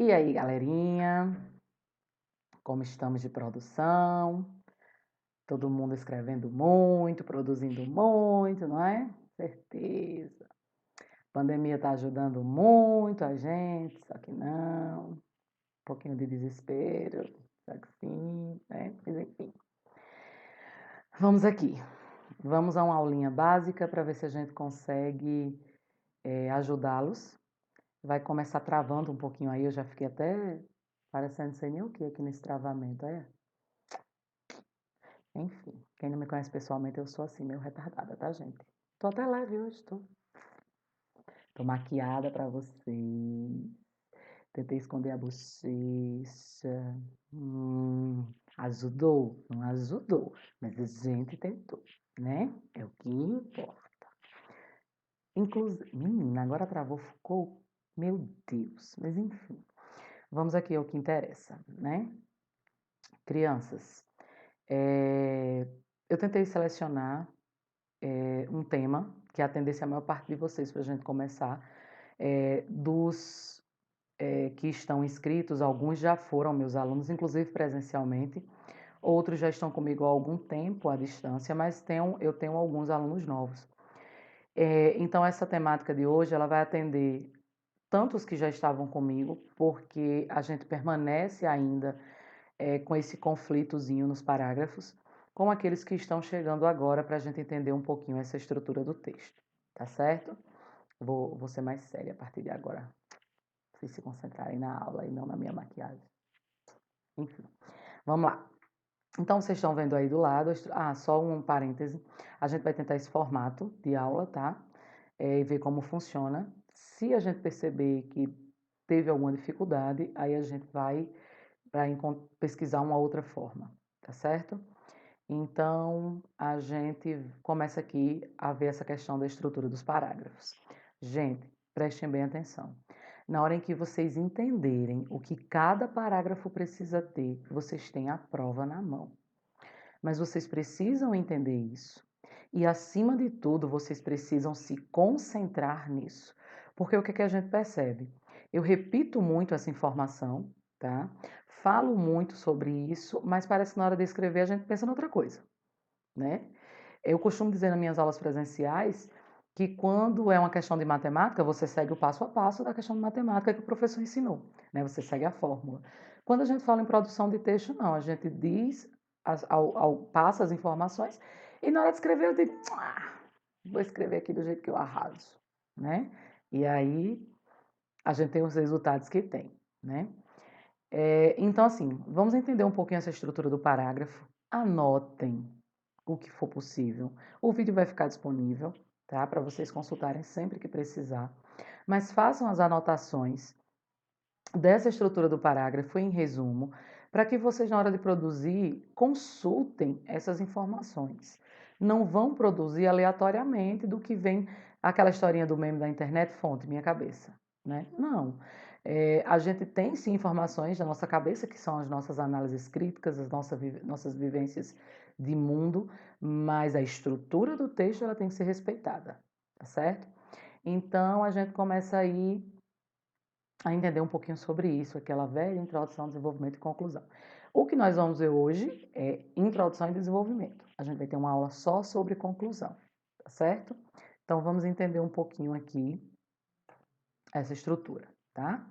E aí, galerinha? Como estamos de produção? Todo mundo escrevendo muito, produzindo muito, não é? Certeza. A pandemia está ajudando muito a gente, só que não. Um pouquinho de desespero, só que sim, né? Mas enfim. Vamos aqui. Vamos a uma aulinha básica para ver se a gente consegue ajudá-los. Vai começar travando um pouquinho aí, eu já fiquei até parecendo sei nem o que aqui nesse travamento, é? Enfim, quem não me conhece pessoalmente, eu sou assim, meio retardada, tá, gente? Tô até leve hoje, tô. Tô maquiada pra vocês. Tentei esconder a bochecha. Ajudou? Não ajudou. Mas a gente tentou, né? É o que importa. Inclusive, menina, agora travou, ficou. Meu Deus. Mas enfim, vamos aqui ao que interessa, né? Crianças, eu tentei selecionar um tema que atendesse a maior parte de vocês para a gente começar. Dos que estão inscritos, alguns já foram meus alunos, inclusive presencialmente, outros já estão comigo há algum tempo à distância, mas eu tenho alguns alunos novos. Então, essa temática de hoje ela vai atender tanto os que já estavam comigo, porque a gente permanece ainda com esse conflitozinho nos parágrafos, com aqueles que estão chegando agora para a gente entender um pouquinho essa estrutura do texto, tá certo? Vou ser mais séria a partir de agora. Vocês se concentrarem na aula e não na minha maquiagem. Enfim, vamos lá. Então, vocês estão vendo aí do lado. Só um parêntese. A gente vai tentar esse formato de aula, tá? E ver como funciona. Se a gente perceber que teve alguma dificuldade, aí a gente vai para pesquisar uma outra forma, tá certo? Então, a gente começa aqui a ver essa questão da estrutura dos parágrafos. Gente, prestem bem atenção. Na hora em que vocês entenderem o que cada parágrafo precisa ter, vocês têm a prova na mão. Mas vocês precisam entender isso. E, acima de tudo, vocês precisam se concentrar nisso. Porque o que a gente percebe? Eu repito muito essa informação, tá? Falo muito sobre isso, mas parece que na hora de escrever a gente pensa em outra coisa, né? Eu costumo dizer nas minhas aulas presenciais que quando é uma questão de matemática, você segue o passo a passo da questão de matemática que o professor ensinou, né? Você segue a fórmula. Quando a gente fala em produção de texto, não, a gente diz, passa as informações e na hora de escrever eu digo, vou escrever aqui do jeito que eu arraso, né? E aí a gente tem os resultados que tem, né? Então, assim, vamos entender um pouquinho essa estrutura do parágrafo. Anotem o que for possível. O vídeo vai ficar disponível, tá? Para vocês consultarem sempre que precisar. Mas façam as anotações dessa estrutura do parágrafo em resumo, para que vocês, na hora de produzir, consultem essas informações. Não vão produzir aleatoriamente do que vem aquela historinha do meme da internet, fonte, minha cabeça, né? Não. A gente tem sim informações da nossa cabeça, que são as nossas análises críticas, as nossas vivências de mundo, mas a estrutura do texto ela tem que ser respeitada, tá certo? Então a gente começa aí a entender um pouquinho sobre isso, aquela velha introdução, desenvolvimento e conclusão. O que nós vamos ver hoje é introdução e desenvolvimento. A gente vai ter uma aula só sobre conclusão, tá certo? Então vamos entender um pouquinho aqui essa estrutura, tá?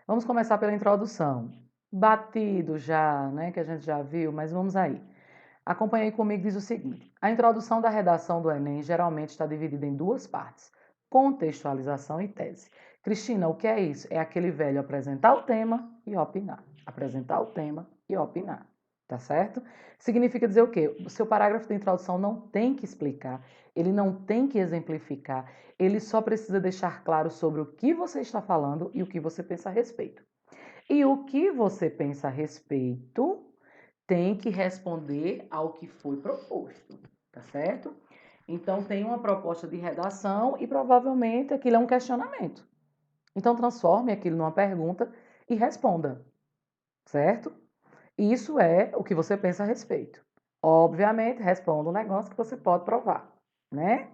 Vamos começar pela introdução. Batido já, né, que a gente já viu, mas vamos aí. Acompanhe comigo, diz o seguinte: a introdução da redação do Enem geralmente está dividida em duas partes: contextualização e tese. Cristina, o que é isso? É aquele velho apresentar o tema e opinar. Apresentar o tema e opinar. Tá certo? Significa dizer o quê? O seu parágrafo de introdução não tem que explicar, ele não tem que exemplificar, ele só precisa deixar claro sobre o que você está falando e o que você pensa a respeito. E o que você pensa a respeito tem que responder ao que foi proposto, tá certo? Então, tem uma proposta de redação e provavelmente aquilo é um questionamento. Então, transforme aquilo numa pergunta e responda, certo? Isso é o que você pensa a respeito. Obviamente, responda um negócio que você pode provar, né?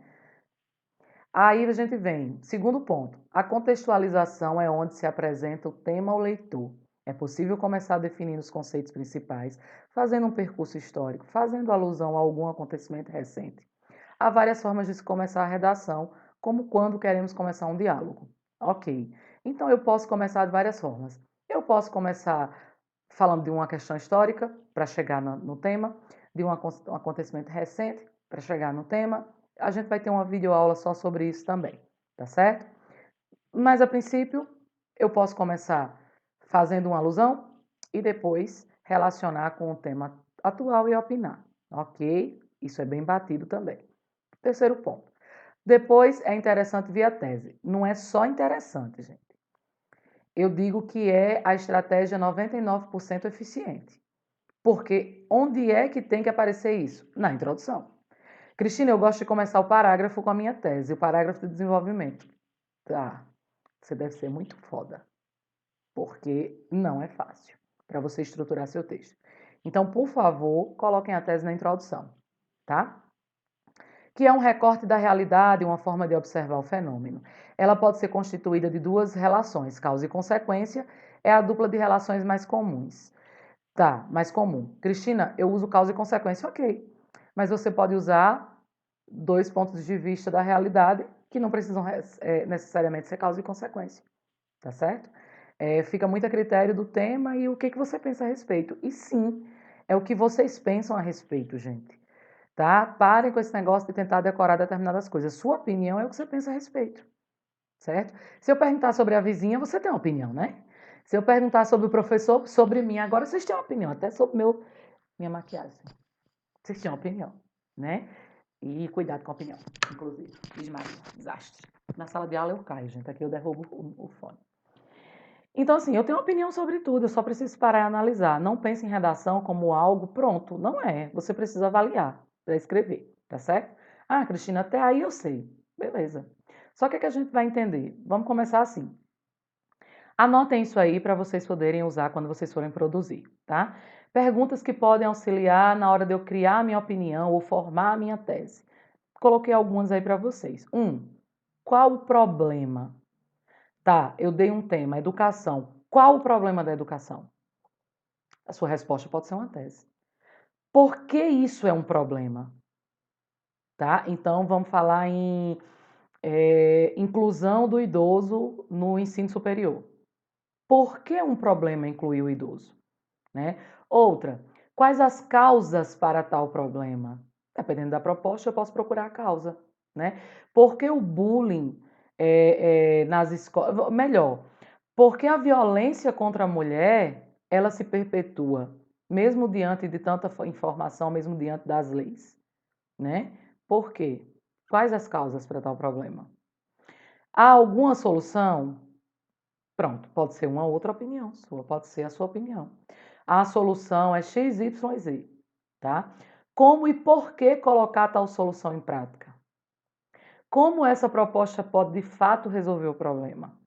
Aí a gente vem, segundo ponto, a contextualização é onde se apresenta o tema ao leitor. É possível começar definindo os conceitos principais, fazendo um percurso histórico, fazendo alusão a algum acontecimento recente. Há várias formas de se começar a redação, como quando queremos começar um diálogo. Ok, então eu posso começar de várias formas. Eu posso começar falando de uma questão histórica, para chegar no tema, de um acontecimento recente, para chegar no tema. A gente vai ter uma videoaula só sobre isso também, tá certo? Mas a princípio, eu posso começar fazendo uma alusão e depois relacionar com o tema atual e opinar, ok? Isso é bem batido também. Terceiro ponto. Depois é interessante via tese. Não é só interessante, gente. Eu digo que é a estratégia 99% eficiente. Porque onde é que tem que aparecer isso? Na introdução. Cristina, eu gosto de começar o parágrafo com a minha tese, o parágrafo de desenvolvimento. Tá, você deve ser muito foda, porque não é fácil para você estruturar seu texto. Então, por favor, coloquem a tese na introdução, tá? Que é um recorte da realidade, uma forma de observar o fenômeno. Ela pode ser constituída de duas relações, causa e consequência, é a dupla de relações mais comuns. Tá, mais comum. Cristina, eu uso causa e consequência, ok. Mas você pode usar dois pontos de vista da realidade que não precisam necessariamente ser causa e consequência, tá certo? Fica muito a critério do tema e o que você pensa a respeito. E sim, é o que vocês pensam a respeito, gente. Tá? Parem com esse negócio de tentar decorar determinadas coisas. Sua opinião é o que você pensa a respeito, certo? Se eu perguntar sobre a vizinha, você tem uma opinião, né? Se eu perguntar sobre o professor, sobre mim, agora vocês têm uma opinião, até sobre minha maquiagem. Vocês têm uma opinião, né? E cuidado com a opinião, inclusive. Desastre. Na sala de aula eu caio, gente. Aqui eu derrubo o fone. Então, assim, eu tenho opinião sobre tudo, eu só preciso parar e analisar. Não pense em redação como algo pronto. Não é. Você precisa avaliar para escrever, tá certo? Ah, Cristina, até aí eu sei. Beleza. Só que a gente vai entender? Vamos começar assim. Anotem isso aí para vocês poderem usar quando vocês forem produzir, tá? Perguntas que podem auxiliar na hora de eu criar a minha opinião ou formar a minha tese. Coloquei algumas aí para vocês. Qual o problema? Tá, eu dei um tema, educação. Qual o problema da educação? A sua resposta pode ser uma tese. Por que isso é um problema? Tá? Então, vamos falar em inclusão do idoso no ensino superior. Por que um problema incluir o idoso? Né? Outra, quais as causas para tal problema? Dependendo da proposta, eu posso procurar a causa. Né? Por que o bullying nas escolas... Melhor, por que a violência contra a mulher ela se perpetua, mesmo diante de tanta informação, mesmo diante das leis? Né? Por quê? Quais as causas para tal problema? Há alguma solução? Pronto, pode ser uma outra opinião sua, pode ser a sua opinião. A solução é XYZ, tá? Como e por que colocar tal solução em prática? Como essa proposta pode de fato resolver o problema?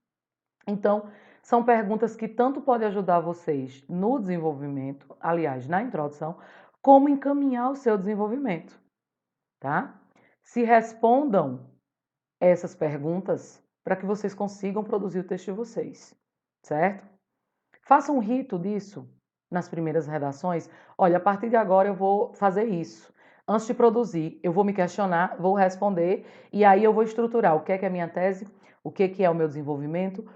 Então, são perguntas que tanto podem ajudar vocês no desenvolvimento, aliás, na introdução, como encaminhar o seu desenvolvimento, tá? Se respondam essas perguntas para que vocês consigam produzir o texto de vocês, certo? Façam um rito disso nas primeiras redações. Olha, a partir de agora eu vou fazer isso. Antes de produzir, eu vou me questionar, vou responder e aí eu vou estruturar o que é a minha tese, o que é o meu desenvolvimento,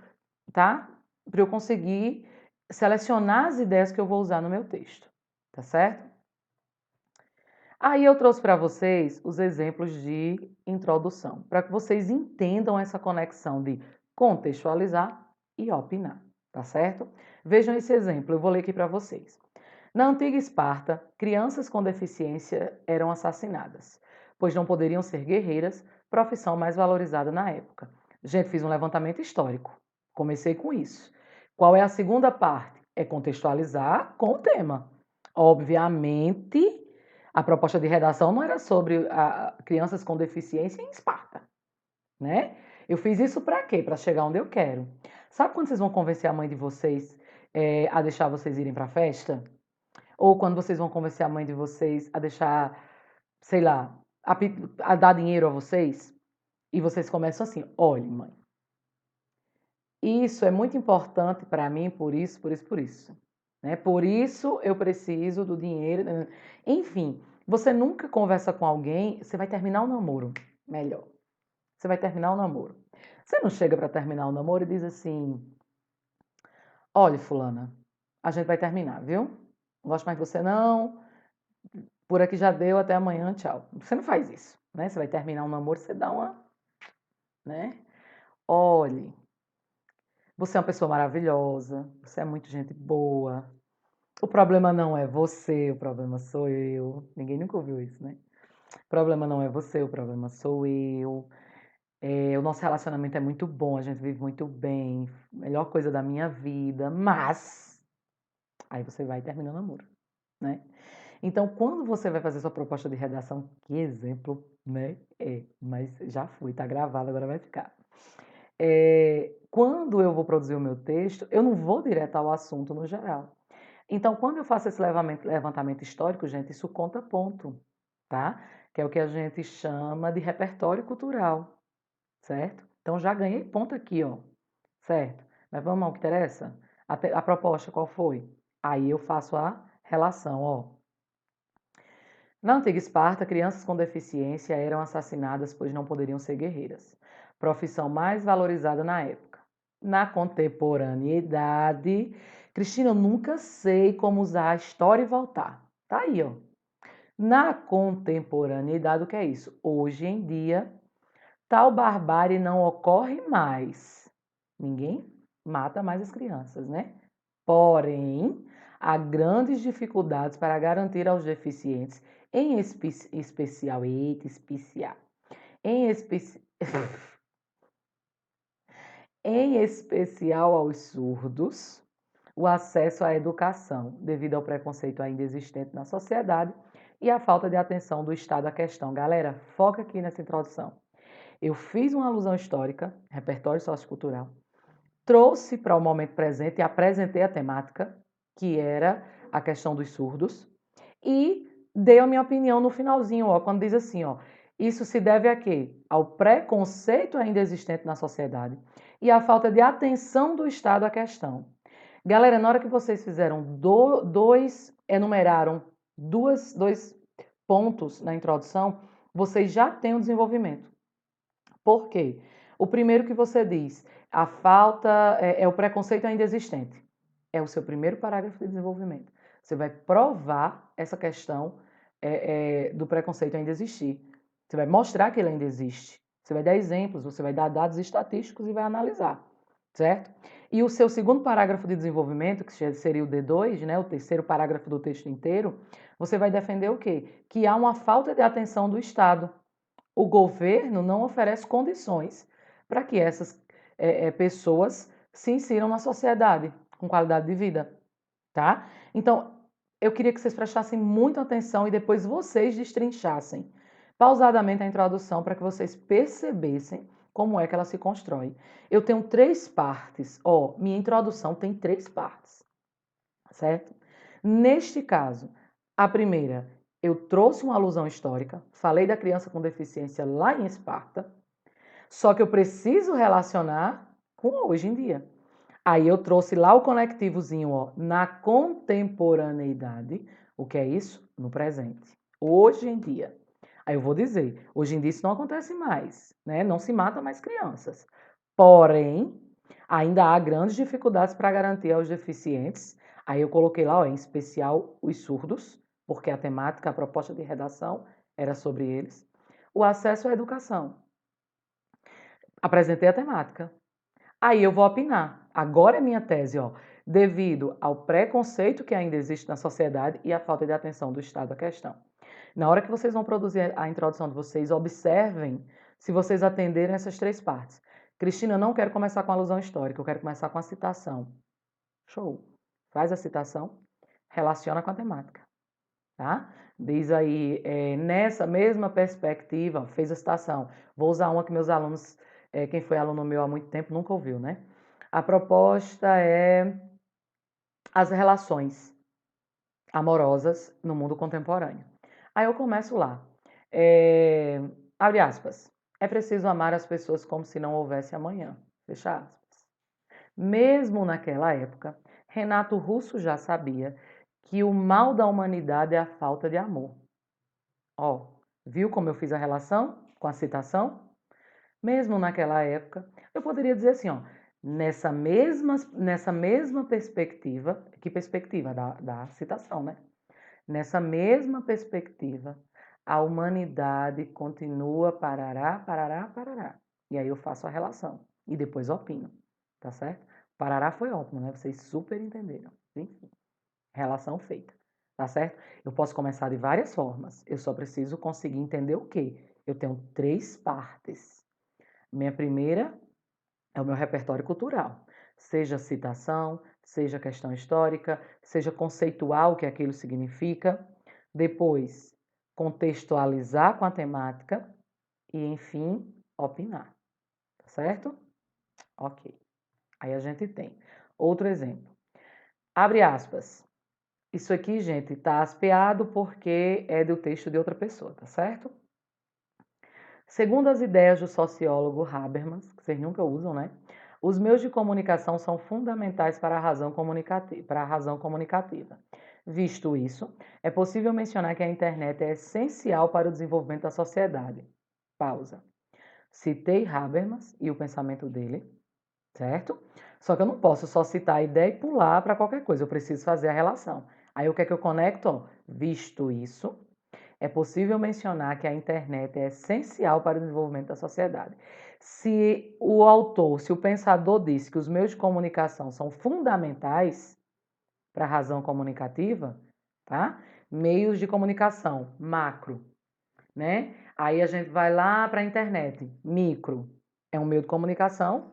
tá? Para eu conseguir selecionar as ideias que eu vou usar no meu texto, tá certo? Aí eu trouxe para vocês os exemplos de introdução, para que vocês entendam essa conexão de contextualizar e opinar, tá certo? Vejam esse exemplo, eu vou ler aqui para vocês. Na antiga Esparta, crianças com deficiência eram assassinadas, pois não poderiam ser guerreiras, profissão mais valorizada na época. Gente, fiz um levantamento histórico. Comecei com isso. Qual é a segunda parte? É contextualizar com o tema. Obviamente, a proposta de redação não era sobre crianças com deficiência em Esparta, né? Eu fiz isso para quê? Para chegar onde eu quero. Sabe quando vocês vão convencer a mãe de vocês a deixar vocês irem para a festa? Ou quando vocês vão convencer a mãe de vocês a deixar, sei lá, a dar dinheiro a vocês? E vocês começam assim: olhe, mãe, isso é muito importante para mim, por isso, por isso, por isso. Né? Por isso eu preciso do dinheiro. Enfim, você nunca conversa com alguém, você vai terminar o namoro. Melhor. Você vai terminar o namoro. Você não chega para terminar o namoro e diz assim: olha, fulana, a gente vai terminar, viu? Não gosto mais de você, não. Por aqui já deu, até amanhã, tchau. Você não faz isso, né? Você vai terminar um namoro, você dá uma, né? Olhe, você é uma pessoa maravilhosa, você é muito gente boa. O problema não é você, o problema sou eu. Ninguém nunca ouviu isso, né? O problema não é você, o problema sou eu. O nosso relacionamento é muito bom, a gente vive muito bem, melhor coisa da minha vida, mas aí você vai e termina o namoro, né? Então, quando você vai fazer sua proposta de redação, que exemplo, né? Mas já foi, tá gravado, agora vai ficar. Quando eu vou produzir o meu texto, eu não vou direto ao assunto no geral. Então, quando eu faço esse levantamento histórico, gente, isso conta ponto, tá? Que é o que a gente chama de repertório cultural, certo? Então, já ganhei ponto aqui, ó, certo? Mas vamos ao que interessa? A proposta qual foi? Aí eu faço a relação, ó. Na antiga Esparta, crianças com deficiência eram assassinadas pois não poderiam ser guerreiras, profissão mais valorizada na época. Na contemporaneidade, Cristina, eu nunca sei como usar a história e voltar. Tá aí, ó. Na contemporaneidade, o que é isso? Hoje em dia, tal barbárie não ocorre mais. Ninguém mata mais as crianças, né? Porém, há grandes dificuldades para garantir aos deficientes, especial, eita, especial, em, especi... em especial aos surdos, o acesso à educação, devido ao preconceito ainda existente na sociedade e à falta de atenção do Estado à questão. Galera, foca aqui nessa introdução. Eu fiz uma alusão histórica, repertório sociocultural, trouxe para o momento presente e apresentei a temática, que era a questão dos surdos, e dei a minha opinião no finalzinho, ó, quando diz assim, ó, isso se deve a quê? Ao preconceito ainda existente na sociedade e à falta de atenção do Estado à questão. Galera, na hora que vocês fizeram enumeraram dois pontos na introdução, vocês já têm o desenvolvimento. Por quê? O primeiro que você diz, a falta é o preconceito ainda existente. É o seu primeiro parágrafo de desenvolvimento. Você vai provar essa questão do preconceito ainda existir. Você vai mostrar que ele ainda existe. Você vai dar exemplos, você vai dar dados estatísticos e vai analisar, certo? E o seu segundo parágrafo de desenvolvimento, que seria o D2, né, o terceiro parágrafo do texto inteiro, você vai defender o quê? Que há uma falta de atenção do Estado. O governo não oferece condições para que essas pessoas se insiram na sociedade com qualidade de vida, tá? Então, eu queria que vocês prestassem muita atenção e depois vocês destrinchassem pausadamente a introdução para que vocês percebessem como é que ela se constrói. Eu tenho 3 partes, ó, minha introdução tem 3 partes, certo? Neste caso, a primeira, eu trouxe uma alusão histórica, falei da criança com deficiência lá em Esparta, só que eu preciso relacionar com hoje em dia. Aí eu trouxe lá o conectivozinho, ó, na contemporaneidade. O que é isso? No presente. Hoje em dia. Aí eu vou dizer, hoje em dia isso não acontece mais, né? Não se mata mais crianças. Porém, ainda há grandes dificuldades para garantir aos deficientes. Aí eu coloquei lá, ó, em especial os surdos, porque a temática, a proposta de redação era sobre eles. O acesso à educação. Apresentei a temática. Aí eu vou opinar. Agora é minha tese, ó. Devido ao preconceito que ainda existe na sociedade e à falta de atenção do Estado à questão. Na hora que vocês vão produzir a introdução de vocês, observem se vocês atenderem essas 3 partes. Cristina, eu não quero começar com alusão histórica, eu quero começar com a citação. Show. Faz a citação, relaciona com a temática, tá? Diz aí, nessa mesma perspectiva, fez a citação. Vou usar uma que meus alunos, quem foi aluno meu há muito tempo, nunca ouviu, né? A proposta é as relações amorosas no mundo contemporâneo. Aí eu começo lá. Abre aspas. É preciso amar as pessoas como se não houvesse amanhã. Fecha aspas. Mesmo naquela época, Renato Russo já sabia que o mal da humanidade é a falta de amor. Ó, viu como eu fiz a relação com a citação? Mesmo naquela época, eu poderia dizer assim, ó, nessa mesma perspectiva, que perspectiva da citação, né? Nessa mesma perspectiva, a humanidade continua parará, parará, parará. E aí eu faço a relação e depois opino, tá certo? Parará foi ótimo, né? Vocês super entenderam. Enfim, relação feita, tá certo? Eu posso começar de várias formas. Eu só preciso conseguir entender o quê? Eu tenho 3 partes. Minha primeira é o meu repertório cultural, seja citação, seja questão histórica, seja conceitual o que aquilo significa. Depois, contextualizar com a temática e, enfim, opinar, tá certo? Ok. Aí a gente tem outro exemplo. Abre aspas. Isso aqui, gente, tá aspeado porque é do texto de outra pessoa, tá certo? Segundo as ideias do sociólogo Habermas, que vocês nunca usam, né? Os meios de comunicação são fundamentais para a razão comunicativa. Visto isso, é possível mencionar que a internet é essencial para o desenvolvimento da sociedade. Pausa. Citei Habermas e o pensamento dele, certo? Só que eu não posso só citar a ideia e pular para qualquer coisa, eu preciso fazer a relação. Aí o que é que eu conecto? Visto isso, é possível mencionar que a internet é essencial para o desenvolvimento da sociedade. Se o autor, se o pensador disse que os meios de comunicação são fundamentais para a razão comunicativa, tá? Meios de comunicação, macro, né? Aí a gente vai lá para a internet, micro, é um meio de comunicação,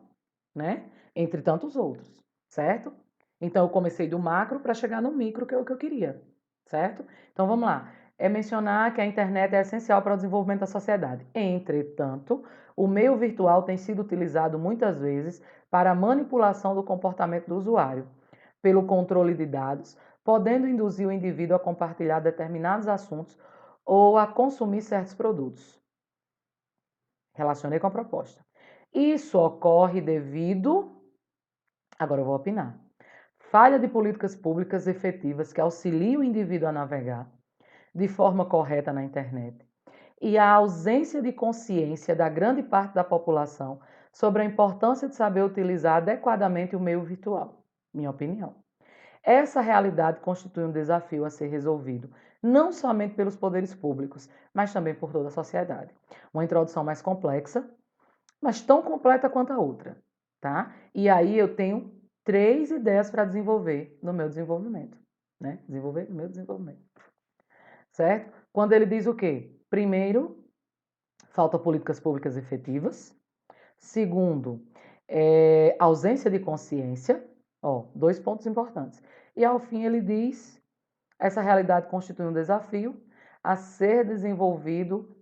né? Entre tantos outros, certo? Então eu comecei do macro para chegar no micro, que é o que eu queria, certo? Então vamos lá. É mencionar que a internet é essencial para o desenvolvimento da sociedade. Entretanto, o meio virtual tem sido utilizado muitas vezes para a manipulação do comportamento do usuário, pelo controle de dados, podendo induzir o indivíduo a compartilhar determinados assuntos ou a consumir certos produtos. Relacionei com a proposta. Isso ocorre devido. Agora eu vou opinar. Falha de políticas públicas efetivas que auxiliem o indivíduo a navegar de forma correta na internet e a ausência de consciência da grande parte da população sobre a importância de saber utilizar adequadamente o meio virtual. Minha opinião. Essa realidade constitui um desafio a ser resolvido, não somente pelos poderes públicos, mas também por toda a sociedade. Uma introdução mais complexa, mas tão completa quanto a outra, tá? E aí eu tenho 3 ideias para desenvolver no meu desenvolvimento, né? Desenvolver no meu desenvolvimento, certo? Quando ele diz o quê? Primeiro, falta políticas públicas efetivas. Segundo, ausência de consciência. Ó, 2 pontos importantes. E ao fim ele diz, essa realidade constitui um desafio a ser desenvolvido,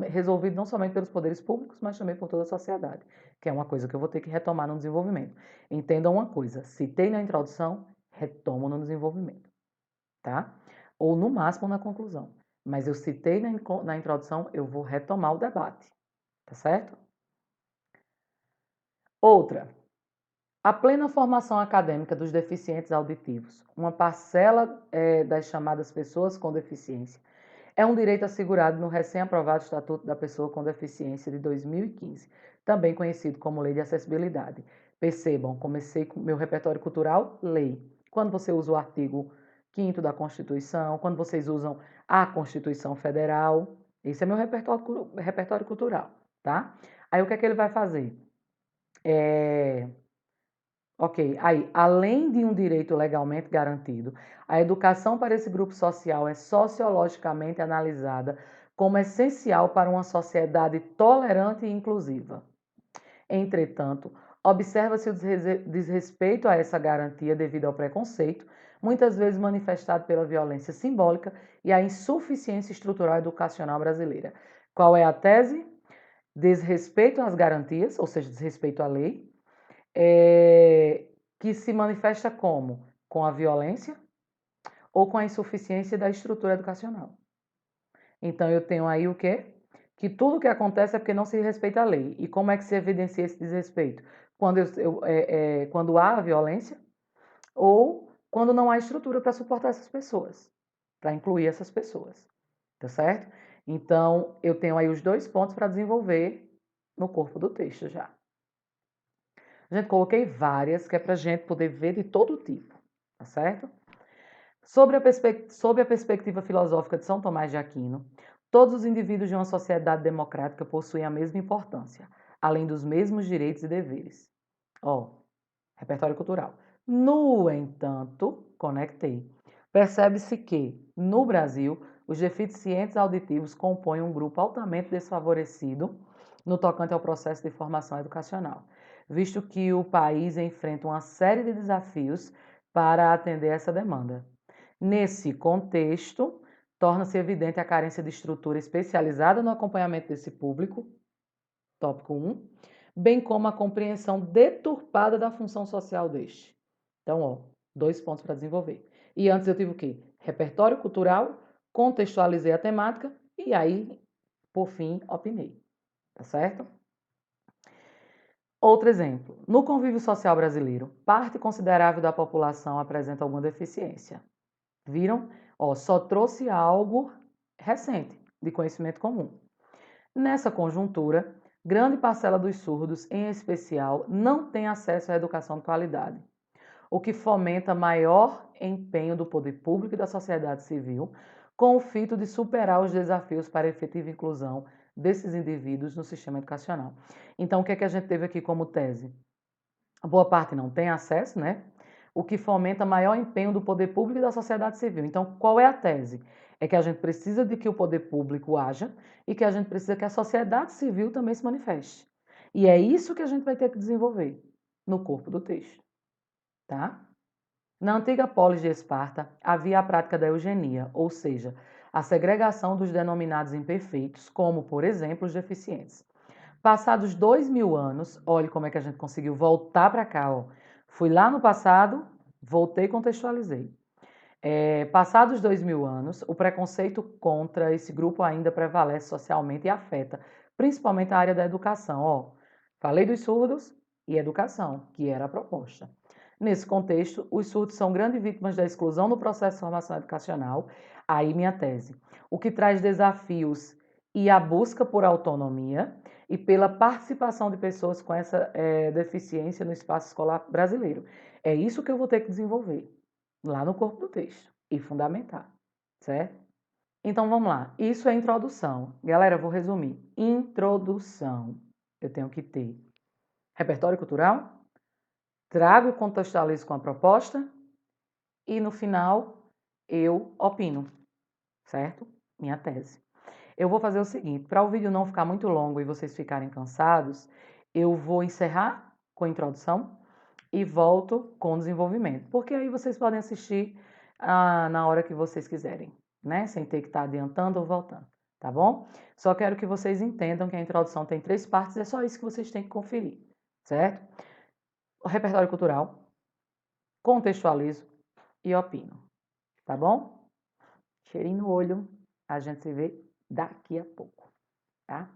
resolvido não somente pelos poderes públicos, mas também por toda a sociedade, que é uma coisa que eu vou ter que retomar no desenvolvimento. Entendam uma coisa, citei na introdução, retomo no desenvolvimento, tá? Ou no máximo na conclusão. Mas eu citei na introdução, eu vou retomar o debate, tá certo? Outra, a plena formação acadêmica dos deficientes auditivos, uma parcela das chamadas pessoas com deficiência, é um direito assegurado no recém-aprovado Estatuto da Pessoa com Deficiência de 2015, também conhecido como Lei de Acessibilidade. Percebam, comecei com meu repertório cultural, lei. Quando você usa o artigo 5º da Constituição, quando vocês usam a Constituição Federal, esse é meu repertório cultural, tá? Aí o que é que ele vai fazer? Ok, aí, além de um direito legalmente garantido, a educação para esse grupo social é sociologicamente analisada como essencial para uma sociedade tolerante e inclusiva. Entretanto, observa-se o desrespeito a essa garantia devido ao preconceito, muitas vezes manifestado pela violência simbólica e a insuficiência estrutural educacional brasileira. Qual é a tese? Desrespeito às garantias, ou seja, desrespeito à lei, que se manifesta como? Com a violência ou com a insuficiência da estrutura educacional. Então, eu tenho aí o quê? que tudo que acontece é porque não se respeita a lei. E como é que se evidencia esse desrespeito? Quando há violência ou quando não há estrutura para suportar essas pessoas, para incluir essas pessoas, tá certo? Então, eu tenho aí os 2 pontos para desenvolver no corpo do texto já. Gente, coloquei várias, que é para a gente poder ver de todo tipo, tá certo? Sob a perspectiva filosófica de São Tomás de Aquino, todos os indivíduos de uma sociedade democrática possuem a mesma importância, além dos mesmos direitos e deveres. Ó, repertório cultural. No entanto, conectei. Percebe-se que, no Brasil, os deficientes auditivos compõem um grupo altamente desfavorecido no tocante ao processo de formação educacional, visto que o país enfrenta uma série de desafios para atender essa demanda. Nesse contexto, torna-se evidente a carência de estrutura especializada no acompanhamento desse público, tópico 1, bem como a compreensão deturpada da função social deste. Então, ó, 2 pontos para desenvolver. E antes eu tive o quê? Repertório cultural, contextualizei a temática e aí, por fim, opinei. Tá certo? Outro exemplo. No convívio social brasileiro, parte considerável da população apresenta alguma deficiência. Viram? Ó, só trouxe algo recente, de conhecimento comum. Nessa conjuntura, grande parcela dos surdos, em especial, não tem acesso à educação de qualidade, o que fomenta maior empenho do poder público e da sociedade civil, com o fito de superar os desafios para a efetiva inclusão desses indivíduos no sistema educacional. Então, o que é que a gente teve aqui como tese? A boa parte não tem acesso, né? O que fomenta maior empenho do poder público e da sociedade civil. Então, qual é a tese? É que a gente precisa de que o poder público haja e que a gente precisa que a sociedade civil também se manifeste. E é isso que a gente vai ter que desenvolver no corpo do texto, tá? Na antiga polis de Esparta, havia a prática da eugenia, ou seja, a segregação dos denominados imperfeitos, como, por exemplo, os deficientes. Passados 2000 anos, olhe como é que a gente conseguiu voltar para cá. Ó. Fui lá no passado, voltei e contextualizei. Passados 2000 anos, o preconceito contra esse grupo ainda prevalece socialmente e afeta, principalmente a área da educação. Ó, falei dos surdos e educação, que era a proposta. Nesse contexto, os surdos são grandes vítimas da exclusão no processo de formação educacional. Aí minha tese. O que traz desafios e a busca por autonomia e pela participação de pessoas com essa deficiência no espaço escolar brasileiro. É isso que eu vou ter que desenvolver lá no corpo do texto e fundamentar, certo? Então vamos lá. Isso é introdução. Galera, eu vou resumir. Introdução. Eu tenho que ter repertório cultural, trago e contextualizo com a proposta e no final eu opino, certo? Minha tese. Eu vou fazer o seguinte, para o vídeo não ficar muito longo e vocês ficarem cansados, eu vou encerrar com a introdução e volto com o desenvolvimento, porque aí vocês podem assistir na hora que vocês quiserem, né? Sem ter que estar adiantando ou voltando, tá bom? Só quero que vocês entendam que a introdução tem 3 partes, é só isso que vocês têm que conferir, certo? O repertório cultural, contextualizo e opino, tá bom? Cheirinho no olho, a gente se vê daqui a pouco, tá?